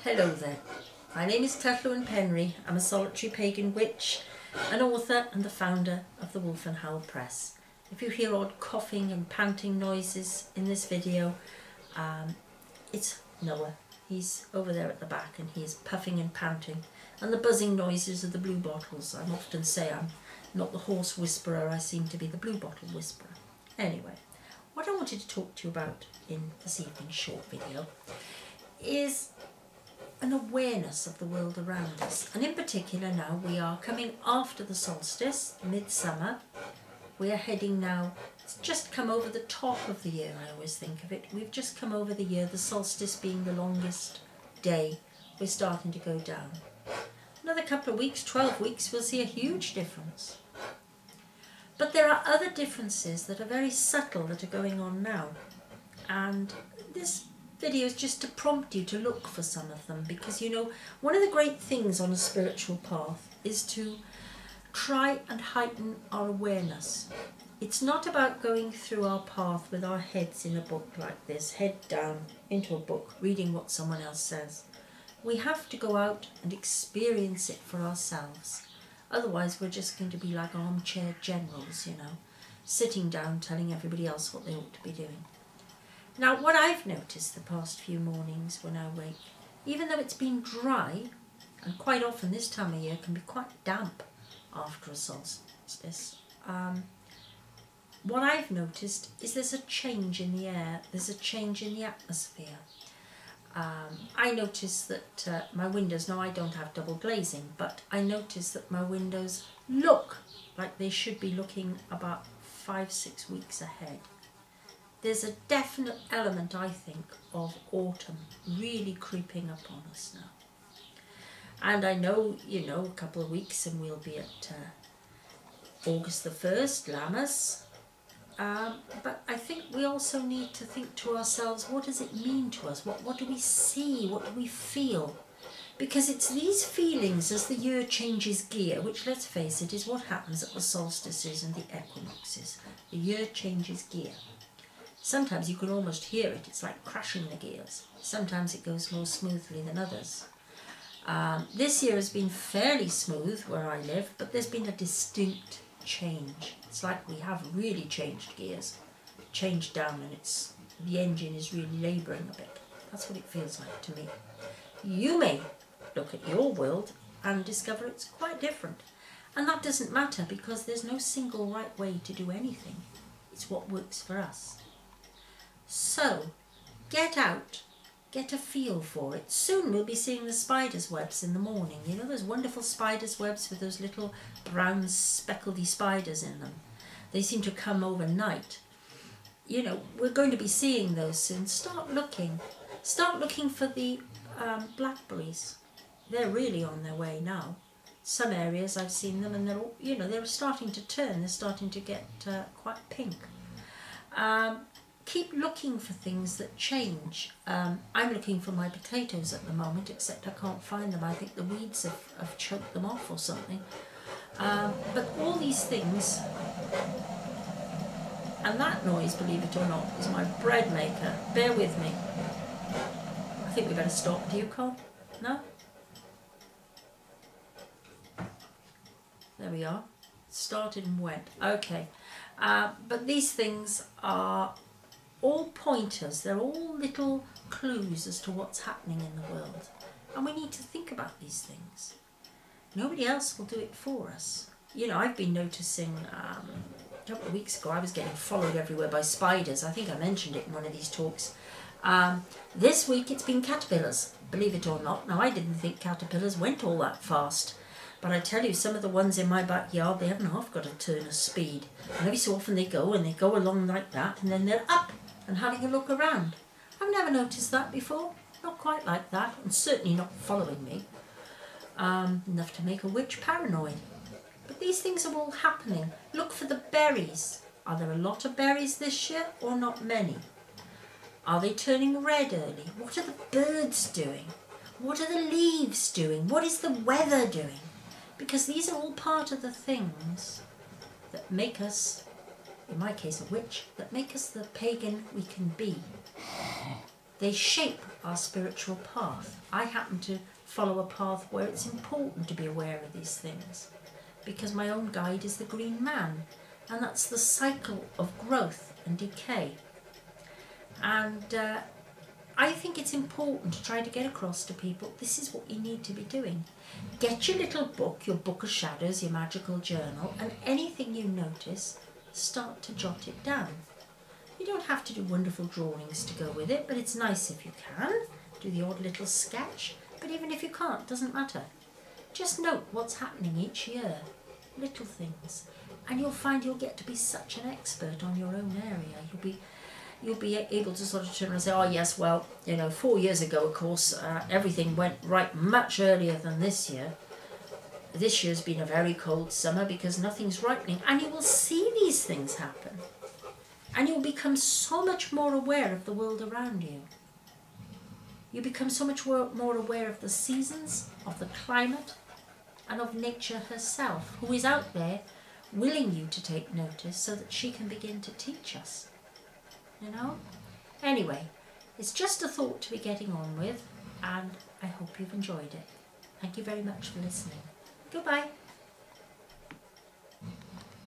Hello there, my name is Tylluan. I'm a solitary pagan witch, an author and the founder of the Wolf and Howl Press. If you hear odd coughing and panting noises in this video, it's Noah. He's over there at the back and he's puffing and panting, and the buzzing noises of the blue bottles. I often say I'm not the horse whisperer, I seem to be the blue bottle whisperer. Anyway, what I wanted to talk to you about in this evening's short video is an awareness of the world around us, and in particular now we are coming after the solstice, midsummer. We are heading now, it's just come over the top of the year, I always think of it. We've just come over the year, the solstice being the longest day. We're starting to go down. Another couple of weeks, 12 weeks, we'll see a huge difference. But there are other differences that are very subtle that are going on now, and this video is just to prompt you to look for some of them, because you know, one of the great things on a spiritual path is to try and heighten our awareness. It's not about going through our path with our heads in a book like this, head down into a book, reading what someone else says. We have to go out and experience it for ourselves. Otherwise we're just going to be like armchair generals, you know, sitting down telling everybody else what they ought to be doing. Now, what I've noticed the past few mornings when I wake, even though it's been dry, and quite often this time of year can be quite damp after a solstice, what I've noticed is there's a change in the air, there's a change in the atmosphere. I notice that my windows, now I don't have double glazing, but I notice that my windows look like they should be looking about 5-6 weeks ahead. There's a definite element, I think, of autumn really creeping up on us now. And I know, you know, a couple of weeks and we'll be at August the 1st, Lammas. But I think we also need to think to ourselves, what does it mean to us? What do we see? What do we feel? Because it's these feelings as the year changes gear, which, let's face it, is what happens at the solstices and the equinoxes. The year changes gear. Sometimes you can almost hear it, it's like crashing the gears. Sometimes it goes more smoothly than others. This year has been fairly smooth where I live, but there's been a distinct change. It's like we have really changed gears, changed down, and the engine is really labouring a bit. That's what it feels like to me. You may look at your world and discover it's quite different. And that doesn't matter, because there's no single right way to do anything. It's what works for us. So, get out, get a feel for it. Soon we'll be seeing the spiders' webs in the morning. You know those wonderful spiders' webs with those little brown speckledy spiders in them? They seem to come overnight. You know, we're going to be seeing those soon. Start looking. Start looking for the blackberries. They're really on their way now. Some areas I've seen them and they're all, you know, they're starting to turn. They're starting to get quite pink. Keep looking for things that change. I'm looking for my potatoes at the moment, except I can't find them. I think the weeds have choked them off or something. But all these things, and that noise, believe it or not, is my bread maker. Bear with me. I think we better stop. Do you, Cole? No? There we are. Started and went. Okay. But these things are all pointers, they're all little clues as to what's happening in the world. And we need to think about these things. Nobody else will do it for us. You know, I've been noticing, a couple of weeks ago I was getting followed everywhere by spiders. I think I mentioned it in one of these talks. This week it's been caterpillars, believe it or not. Now I didn't think caterpillars went all that fast. But I tell you, some of the ones in my backyard, they haven't half got a turn of speed. And every so often they go along like that, and then they're up and having a look around. I've never noticed that before, not quite like that, and certainly not following me, enough to make a witch paranoid. But these things are all happening. Look for the berries. Are there a lot of berries this year or not many? Are they turning red early? What are the birds doing? What are the leaves doing? What is the weather doing? Because these are all part of the things that make us, in my case a witch, that make us the pagan we can be. They shape our spiritual path. I happen to follow a path where it's important to be aware of these things, because my own guide is the green man, and that's the cycle of growth and decay. And I think it's important to try to get across to people, this is what you need to be doing. Get your little book, your book of shadows, your magical journal, and anything you notice, start to jot it down. You don't have to do wonderful drawings to go with it, but it's nice if you can. Do the odd little sketch, but even if you can't, doesn't matter. Just note what's happening each year, little things, and you'll find you'll get to be such an expert on your own area. You'll be able to sort of turn around and say, oh yes, well, 4 years ago, of course, everything went right much earlier than this year. This year's been a very cold summer because nothing's ripening, and you will see these things happen. And you'll become so much more aware of the world around you. You become so much more aware of the seasons, of the climate, and of nature herself, who is out there willing you to take notice so that she can begin to teach us. Anyway, it's just a thought to be getting on with, and I hope you've enjoyed it. Thank you very much for listening. Goodbye.